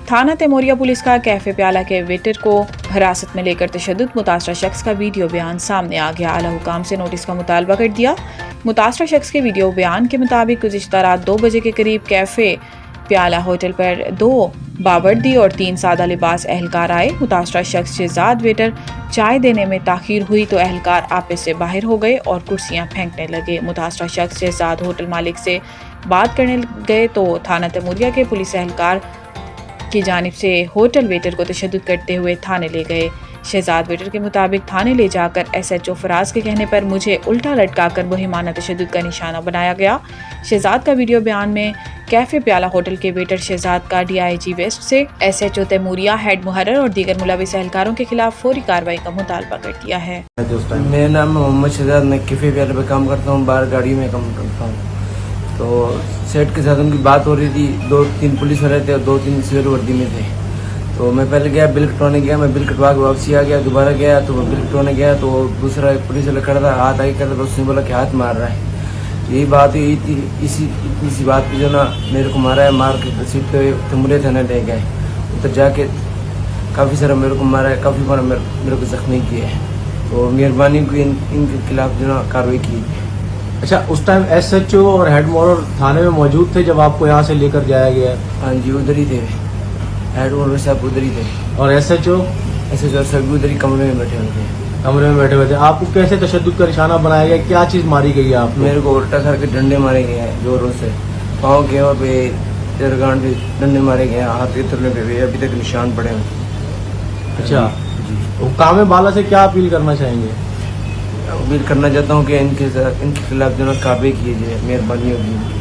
थाना तैमूरिया पुलिस का कैफे प्याला के वेटर को हिरासत में लेकर तशद्दुद मुतासरा शख्स का वीडियो बयान सामने आ गया। आला हुकाम से नोटिस का मुतालबा कर दिया। मुतासरा शख्स के वीडियो बयान के मुताबिक गुज़िश्ता रात 2 बजे के करीब कैफे प्याला होटल पर 2 बावर्दी और 3 सादा लिबास एहलकार आए। मुतासरा शख्स शहजाद वेटर चाय देने में ताखीर हुई तो एहलकार आपस से बाहर हो गए और कुर्सियां फेंकने लगे। मुतासरा शख्स शहजाद होटल मालिक से बात करने गए तो थाना तैमूरिया के पुलिस एहलकार की जानिब से होटल वेटर को तशद्दुद करते हुए थाने ले गए। शहजाद वेटर के मुताबिक थाने ले जाकर SHO फराज के कहने पर मुझे उल्टा लटकाकर मुहिमाना तशद्दुद का निशाना बनाया गया। शहजाद का वीडियो बयान में कैफे प्याला होटल के वेटर शहजाद का DIG वेस्ट से SHO तैमूरिया, हेड मुहर्रर और दीगर मुलविस एहलकारों के खिलाफ फौरी कार्रवाई का मुतालबा कर दिया है। मेरा नाम मोहम्मद शहजाद, मैं कैफे प्याला पे काम करता हूँ, बाहर गाड़ी में काम करता हूँ। तो सेठ के साथ उनकी बात हो रही थी, 2-3 पुलिस वाले थे और 2-3 सिविल वर्दी में थे। तो मैं पहले गया, बिल कटवाने गया, मैं बिल कटवा के वापसी आ गया। दोबारा गया तो बिल कटवाने गया तो दूसरा एक पुलिस वाला खड़ा था, हाथ आगे करता, उसने बोला कि हाथ मार रहा है। यही बात हुई थी, इतनी सी बात पे जो ना मेरे को मारा है, मार के सीट पे तैमूरिया थाने ले गए। उधर जाके काफ़ी सारा मेरे को मारा है, काफ़ी बार मेरे को जख्मी किया है। तो मेहरबानी को इनके खिलाफ जो ना कार्रवाई की। अच्छा, उस टाइम SHO और हेड मुहर्रर थाने में मौजूद थे जब आपको यहाँ से लेकर जाया गया? हाँ जी, उधर ही थे, हेड मुहर्रर साहब उधर ही थे। और SHO सब उधर ही कमरे में बैठे हुए थे। कमरे में बैठे हुए थे। आपको कैसे तशद्दुद का निशाना बनाया गया? क्या चीज़ मारी गई है आपको? मेरे को उल्टा करके डंडे मारे गए हैं जोरों से, पाँव के पे, जरगान पे डंडे मारे गए हैं, हाथ के तुरने पे भी अभी तक निशान पड़े हैं। अच्छा जी, कामे बाला से क्या अपील करना चाहेंगे? अपील करना चाहता हूँ कि इनके खिलाफ जो ना कार्रवाई की जाए, मेहरबानी होगी।